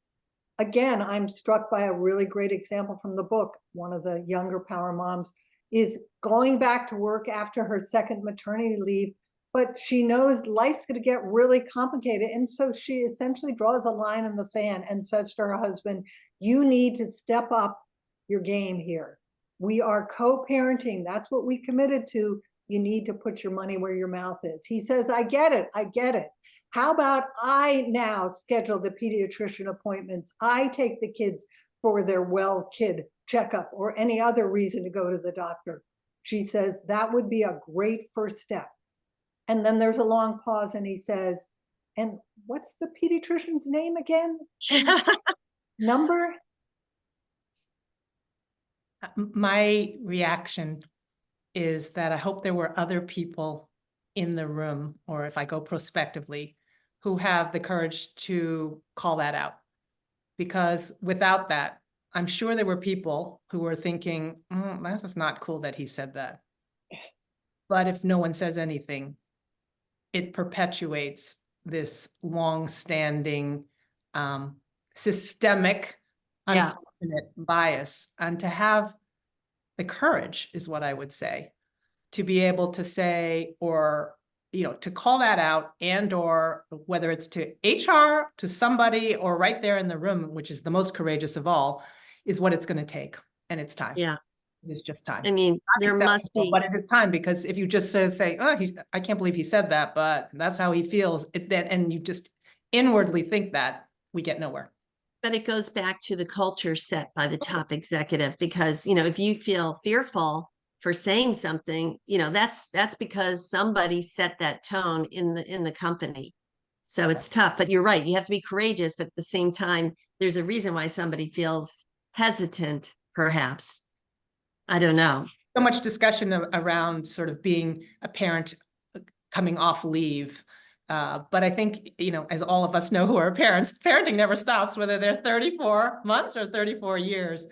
Again, I'm struck by a really great example from the book. One of the younger power moms is going back to work after her second maternity leave, but she knows life's going to get really complicated. And so she essentially draws a line in the sand and says to her husband, you need to step up your game here. We are co-parenting. That's what we committed to. You need to put your money where your mouth is. He says, I get it. I get it. How about I now schedule the pediatrician appointments? I take the kids for their well kid checkup or any other reason to go to the doctor. She says, that would be a great first step. And then there's a long pause and he says, and what's the pediatrician's name again? Number? My reaction is that I hope there were other people in the room, or if I go prospectively, who have the courage to call that out. Because without that, I'm sure there were people who were thinking, that is not cool that he said that. But if no one says anything, it perpetuates this long-standing systemic, unfortunate bias. And to have the courage is what I would say, to be able to say, or, to call that out, and or whether it's to HR, to somebody, or right there in the room, which is the most courageous of all, is what it's going to take. And it's time. Yeah. It is just time. I mean, there must be. But it is time, because if you just say, oh, I can't believe he said that, but that's how he feels, and you just inwardly think that, we get nowhere. But it goes back to the culture set by the top executive, because, if you feel fearful for saying something, that's because somebody set that tone in the company. So it's tough, but you're right. You have to be courageous, but at the same time, there's a reason why somebody feels hesitant, perhaps. I don't know. So much discussion around sort of being a parent coming off leave. But I think, as all of us know who are parents, parenting never stops, whether they're 34 months or 34 years.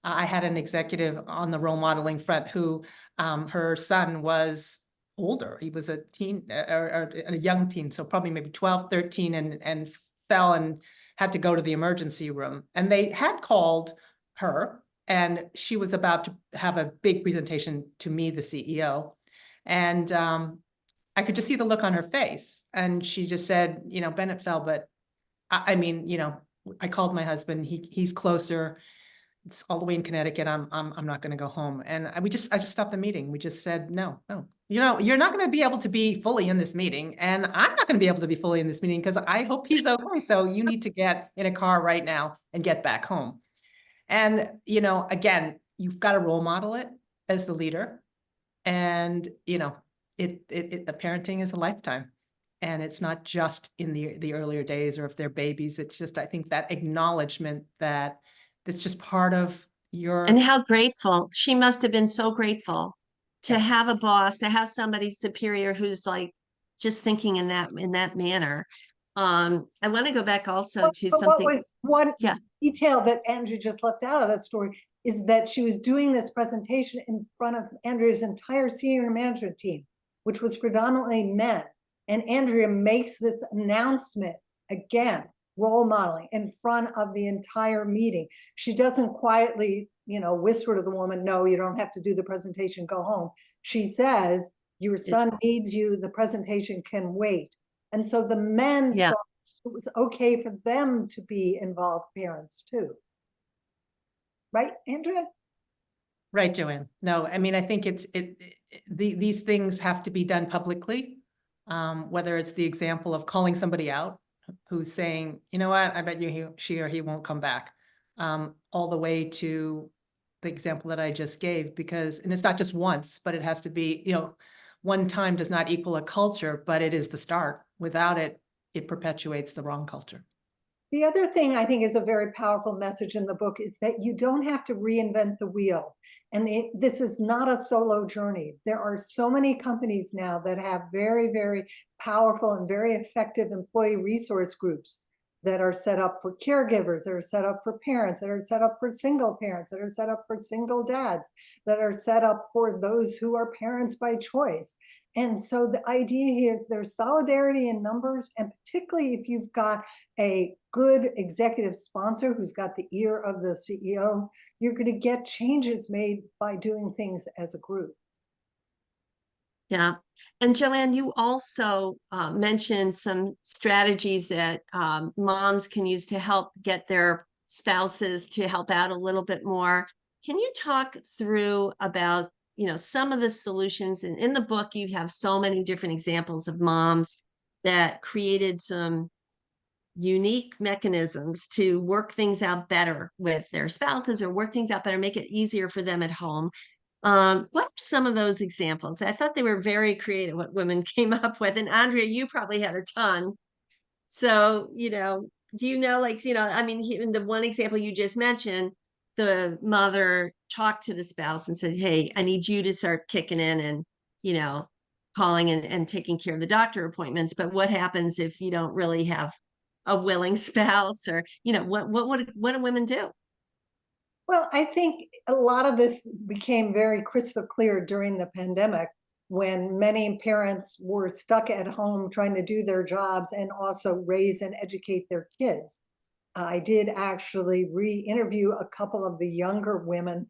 I had an executive on the role modeling front who her son was older. He was a teen or a young teen, so probably maybe 12, 13, and fell and had to go to the emergency room. And they had called her, and she was about to have a big presentation to me, the CEO. And I could just see the look on her face. And she just said, Bennett fell, but I called my husband. He's closer. It's all the way in Connecticut. I'm not going to go home. And I just stopped the meeting. We just said, no, you're not going to be able to be fully in this meeting. And I'm not going to be able to be fully in this meeting because I hope he's okay. So you need to get in a car right now and get back home. And, again, you've got to role model it as the leader. And, the parenting is a lifetime, and it's not just in the earlier days or if they're babies. It's just, I think, that acknowledgement that it's just part of, your, And how grateful. She must have been so grateful to Yeah. have a boss, to have somebody superior who's like just thinking in that manner. I want to go back also to But what something. was one Yeah. detail that Andrea just left out of that story is that she was doing this presentation in front of Andrea's entire senior management team, which was predominantly men. And Andrea makes this announcement again, role modeling in front of the entire meeting. She doesn't quietly, whisper to the woman, no, you don't have to do the presentation, go home. She says, your son needs you, the presentation can wait. And so the men Yeah. saw it was okay for them to be involved parents too. Right, Andrea? right, Joanne. No, I mean, I think these things have to be done publicly. Whether it's the example of calling somebody out who's saying, you know what, I bet you she or he won't come back. All the way to the example that I just gave, and it's not just once, but it has to be, one time does not equal a culture, but it is the start. Without it, it perpetuates the wrong culture. The other thing I think is a very powerful message in the book is that you don't have to reinvent the wheel. And this is not a solo journey. There are so many companies now that have very, very powerful and very effective employee resource groups that are set up for caregivers, that are set up for parents, that are set up for single parents, that are set up for single dads, that are set up for those who are parents by choice. And so the idea here is there's solidarity in numbers, and particularly if you've got a good executive sponsor who's got the ear of the CEO, you're going to get changes made by doing things as a group. Yeah. And Joanne, you also mentioned some strategies that moms can use to help get their spouses to help out a little bit more. Can you talk through about, some of the solutions? And in the book, you have so many different examples of moms that created some unique mechanisms to work things out better with their spouses or work things out better, make it easier for them at home. What are some of those examples? I thought they were very creative, what women came up with. And Andrea, you probably had a ton. So, do you know, I mean, in the one example you just mentioned, the mother talked to the spouse and said, hey, I need you to start kicking in and, calling and taking care of the doctor appointments. But what happens if you don't really have a willing spouse, or, what do women do? Well, I think a lot of this became very crystal clear during the pandemic when many parents were stuck at home trying to do their jobs and also raise and educate their kids. I did actually re-interview a couple of the younger women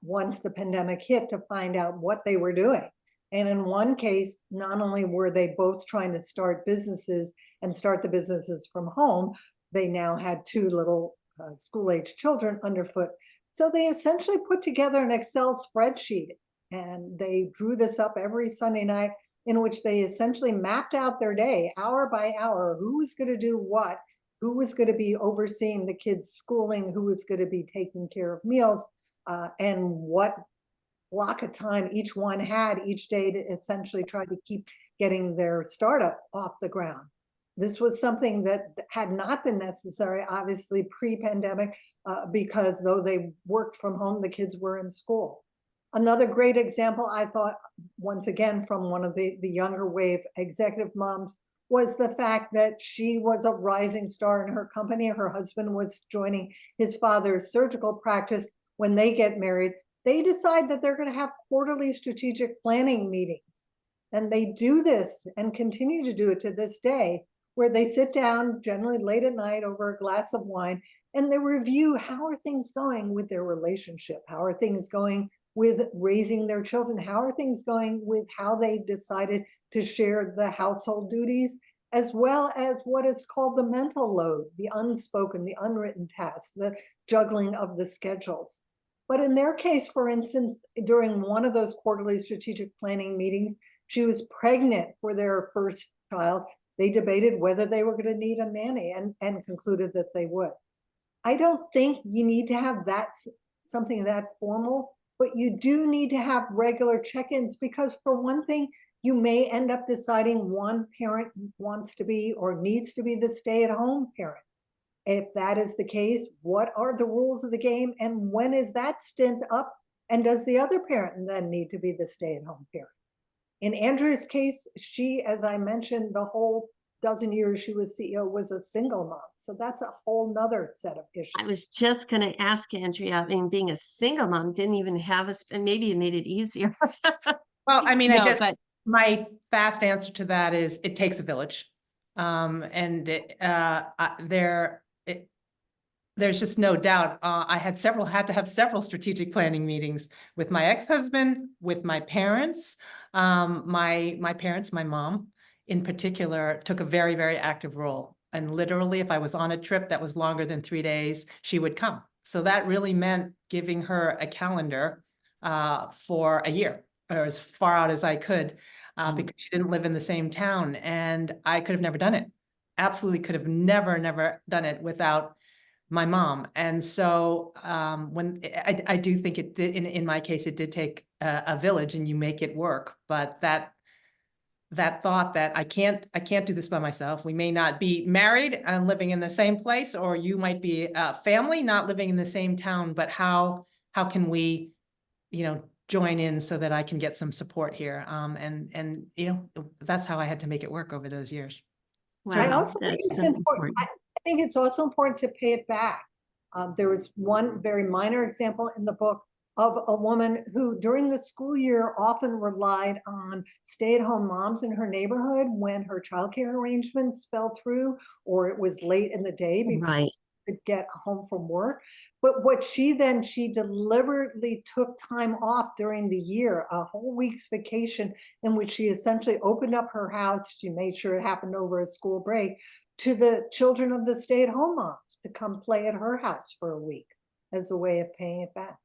once the pandemic hit to find out what they were doing. And in one case, not only were they both trying to start businesses and start the businesses from home, they now had two little school-age children underfoot. So they essentially put together an Excel spreadsheet, and they drew this up every Sunday night, in which they essentially mapped out their day, hour by hour, who was going to do what, who was going to be overseeing the kids' schooling, who was going to be taking care of meals, and what block of time each one had each day to essentially try to keep getting their startup off the ground. This was something that had not been necessary, obviously, pre-pandemic, because though they worked from home, the kids were in school. Another great example, I thought, once again, from one of the younger wave executive moms, was the fact that she was a rising star in her company. Her husband was joining his father's surgical practice. When they get married, they decide that they're going to have quarterly strategic planning meetings. And they do this and continue to do it to this day, where they sit down generally late at night over a glass of wine and they review how are things going with their relationship, how are things going with raising their children, how are things going with how they've decided to share the household duties, as well as what is called the mental load, the unspoken, the unwritten tasks, the juggling of the schedules. But in their case, for instance, during one of those quarterly strategic planning meetings, she was pregnant for their first child. They debated whether they were going to need a nanny and concluded that they would. I don't think you need to have something that formal, but you do need to have regular check-ins, because for one thing, you may end up deciding one parent wants to be or needs to be the stay-at-home parent. If that is the case, what are the rules of the game, and when is that stint up? And does the other parent then need to be the stay-at-home parent? In Andrea's case, she, as I mentioned, the whole dozen years she was CEO was a single mom. So that's a whole nother set of issues. I was just going to ask Andrea, I mean, being a single mom didn't even have us, and maybe it made it easier. Well, I mean, No, but my fast answer to that is it takes a village. And there's just no doubt. I had to have several strategic planning meetings with my ex-husband, with my parents. My parents, my mom in particular, took a very, very active role. And literally, if I was on a trip that was longer than 3 days, she would come. So that really meant giving her a calendar for a year, or as far out as I could, because she didn't live in the same town, and I could have never done it. Absolutely could have never done it without my mom. And so when I do think it did, in my case, it did take a village, and you make it work. But that thought that I can't do this by myself. We may not be married and living in the same place, or you might be a family not living in the same town, but how can we, join in so that I can get some support here? And that's how I had to make it work over those years. I wow, also think that's it's so important. I think it's also important to pay it back. There was one very minor example in the book of a woman who during the school year often relied on stay-at-home moms in her neighborhood when her childcare arrangements fell through, or it was late in the day before right. she could get home from work. But what she deliberately took time off during the year, a whole week's vacation, in which she essentially opened up her house. She made sure it happened over a school break, to the children of the stay-at-home moms to come play at her house for a week as a way of paying it back.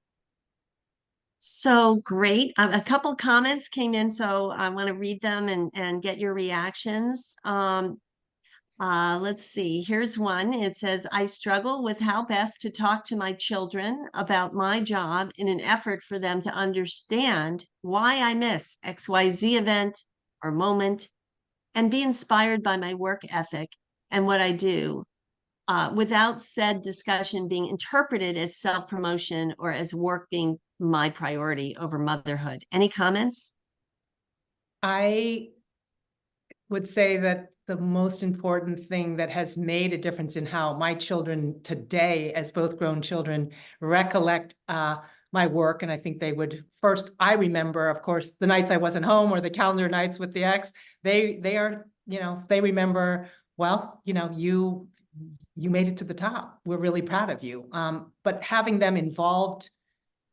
So great. A couple comments came in, so I want to read them and get your reactions. Let's see. Here's one. It says, I struggle with how best to talk to my children about my job in an effort for them to understand why I miss XYZ event or moment and be inspired by my work ethic and what I do, without said discussion being interpreted as self-promotion or as work being my priority over motherhood. Any comments? I would say that the most important thing that has made a difference in how my children today, as both grown children, recollect my work, and I think they would first, I remember, of course, the nights I wasn't home or the calendar nights with the ex, they are, they remember, well, you made it to the top. We're really proud of you. But having them involved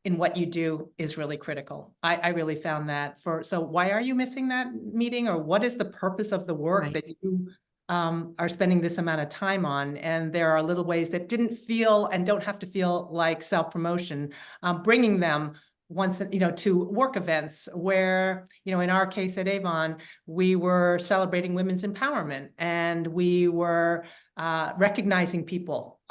in what you do is really critical. I really found that. So why are you missing that meeting, or what is the purpose of the work Right. that you are spending this amount of time on? And there are little ways that didn't feel and don't have to feel like self-promotion, bringing them once, to work events where, in our case at Avon, we were celebrating women's empowerment, and we were recognizing people,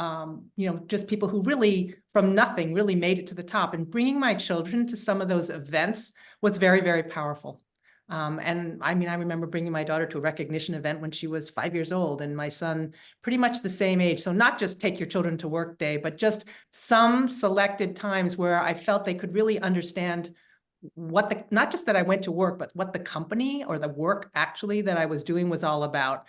just people who really from nothing really made it to the top. And bringing my children to some of those events was very, very powerful. And I mean, I remember bringing my daughter to a recognition event when she was 5 years old, and my son pretty much the same age. So not just take your children to work day, but just some selected times where I felt they could really understand what not just that I went to work, but what the company or the work actually that I was doing was all about.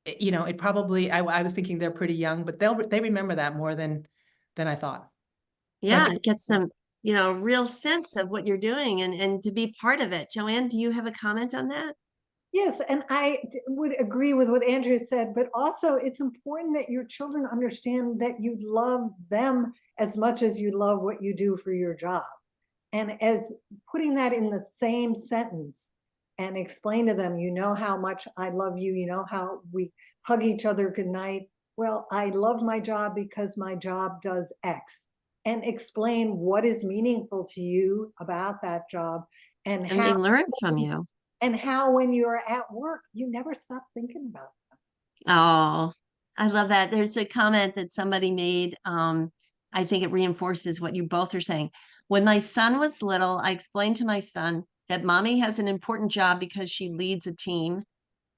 It probably, I was thinking they're pretty young, but they remember that more than I thought. So Yeah, it gets some, real sense of what you're doing and to be part of it. Joann, do you have a comment on that? Yes, and I would agree with what Andrea said, but also it's important that your children understand that you love them as much as you love what you do for your job. And as putting that in the same sentence and explain to them, how much I love you, how we hug each other goodnight. Well, I love my job because my job does X. And explain what is meaningful to you about that job, and And they how learn from you. when you're at work, you never stop thinking about them. Oh, I love that. There's a comment that somebody made. I think it reinforces what you both are saying. When my son was little, I explained to my son that mommy has an important job because she leads a team,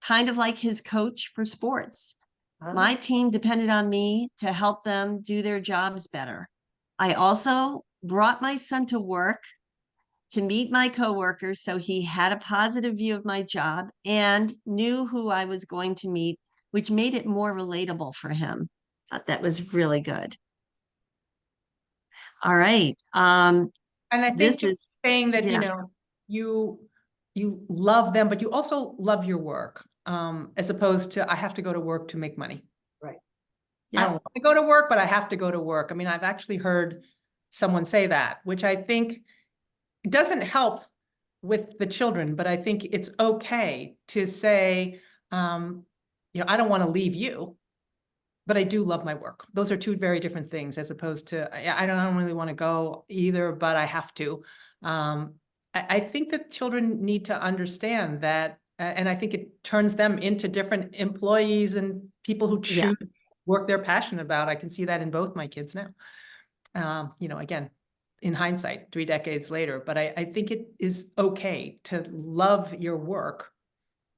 kind of like his coach for sports. My team depended on me to help them do their jobs better. I also brought my son to work to meet my coworkers so he had a positive view of my job and knew who I was going to meet, which made it more relatable for him. Thought that was really good. All right. And I think This just is, saying that, yeah. you love them, but you also love your work, as opposed to, I have to go to work to make money. Right. I don't Yeah. want to go to work, but I have to go to work. I mean, I've actually heard someone say that, which I think doesn't help with the children, but I think it's okay to say, I don't want to leave you, but I do love my work. Those are two very different things, as opposed to, I don't really want to go either, but I have to. I think that children need to understand that, and I think it turns them into different employees and people who Yeah. choose work they're passionate about. I can see that in both my kids now. Again, in hindsight, 3 decades later, but I think it is okay to love your work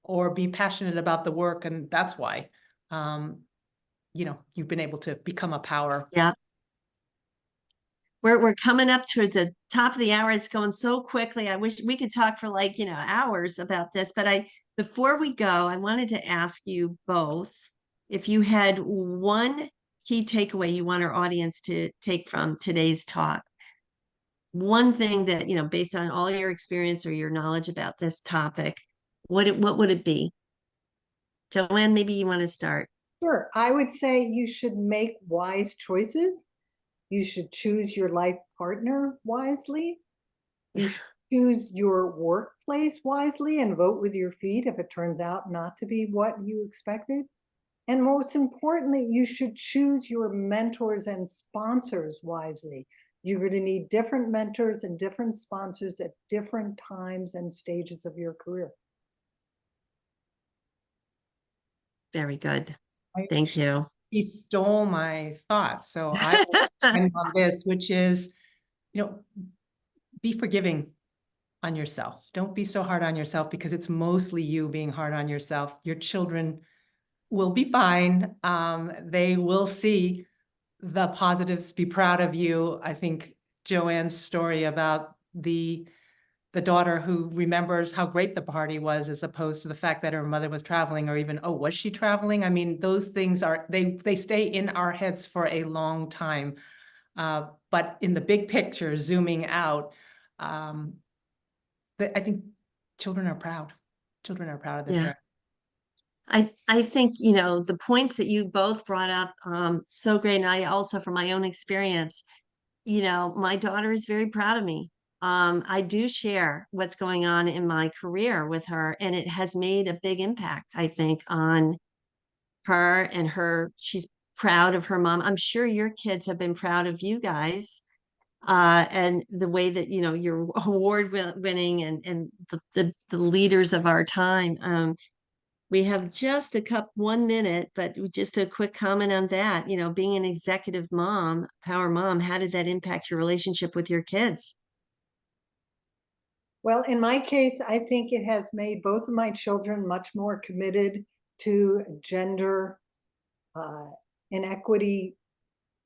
or be passionate about the work, and that's why, you've been able to become a power. Yeah. We're coming up to the top of the hour. It's going so quickly. I wish we could talk for hours about this, but before we go, I wanted to ask you both if you had one key takeaway you want our audience to take from today's talk. One thing that, based on all your experience or your knowledge about this topic, what would it be? Joann, maybe you want to start. Sure. I would say you should make wise choices. You should choose your life partner wisely. You should choose your workplace wisely and vote with your feet if it turns out not to be what you expected. And most importantly, you should choose your mentors and sponsors wisely. You're going to need different mentors and different sponsors at different times and stages of your career. Very good. Thank you. He stole my thoughts, so I will end on this, which is, be forgiving on yourself. Don't be so hard on yourself, because it's mostly you being hard on yourself. Your children will be fine. They will see the positives, be proud of you. I think Joann's story about the daughter who remembers how great the party was, as opposed to the fact that her mother was traveling, or even, oh, was she traveling? I mean, those things they stay in our heads for a long time. But in the big picture, zooming out, I think children are proud. Children are proud of their parents. I think, the points that you both brought up, so great. And I also, from my own experience, my daughter is very proud of me. I do share what's going on in my career with her, and it has made a big impact, I think, on her and she's proud of her mom. I'm sure your kids have been proud of you guys. And the way that, you're award winning and the leaders of our time. We have just 1 minute, but just a quick comment on that. Being an executive mom, power mom, how did that impact your relationship with your kids? Well, in my case, I think it has made both of my children much more committed to gender inequity,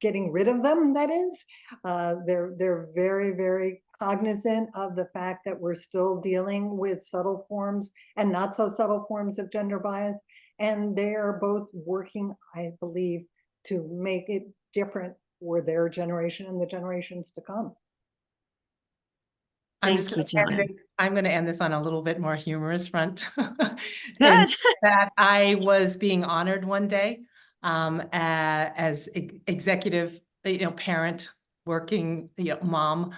getting rid of them, that is. They're very, very cognizant of the fact that we're still dealing with subtle forms and not so subtle forms of gender bias. And they are both working, I believe, to make it different for their generation and the generations to come. I'm Thank you, Joann. going to end this on a little bit more humorous front. Good. That I was being honored one day as executive, parent, working, mom,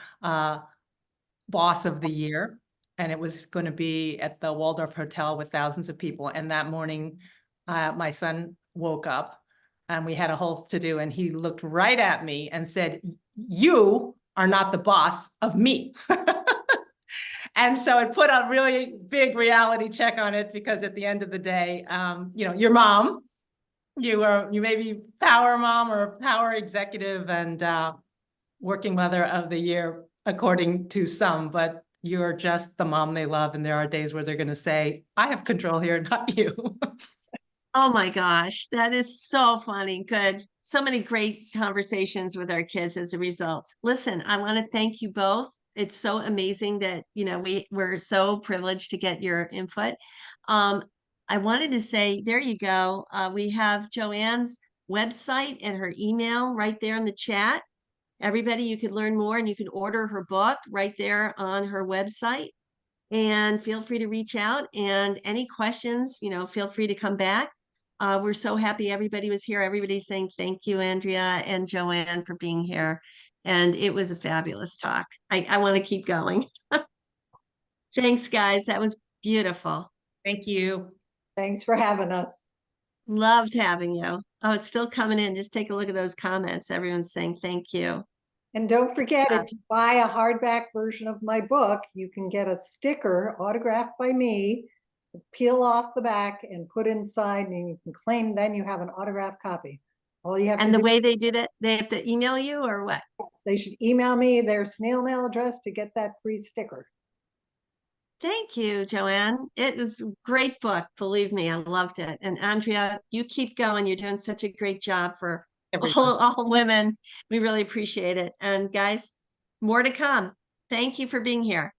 boss of the year. And it was going to be at the Waldorf Hotel with thousands of people. And that morning, my son woke up and we had a whole to-do, and he looked right at me and said, "You are not the boss of me." And so it put a really big reality check on it, because at the end of the day, your mom, you may be power mom or power executive and working mother of the year, according to some, but you're just the mom they love. And there are days where they're going to say, "I have control here, not you." Oh my gosh, that is so funny. Good. So many great conversations with our kids as a result. Listen, I want to thank you both. It's so amazing that, we're so privileged to get your input. Um, I wanted to say, there you go. We have Joann's website and her email right there in the chat. Everybody, you could learn more and you can order her book right there on her website. And feel free to reach out, and any questions, feel free to come back. We're so happy everybody was here. Everybody's saying thank you, Andrea and Joann, for being here. And it was a fabulous talk. I want to keep going. Thanks, guys. That was beautiful. Thank you. Thanks for having us. Loved having you. Oh, it's still coming in. Just take a look at those comments. Everyone's saying thank you. And don't forget, if you buy a hardback version of my book, you can get a sticker autographed by me, peel off the back and put inside, and you can claim then you have an autographed copy. All you have And to the do way they do that, they have to email you or what? is they should email me their snail mail address to get that free sticker. Thank you, Joann. It was a great book. Believe me, I loved it. And Andrea, you keep going. You're doing such a great job for all women. We really appreciate it. And guys, more to come. Thank you for being here.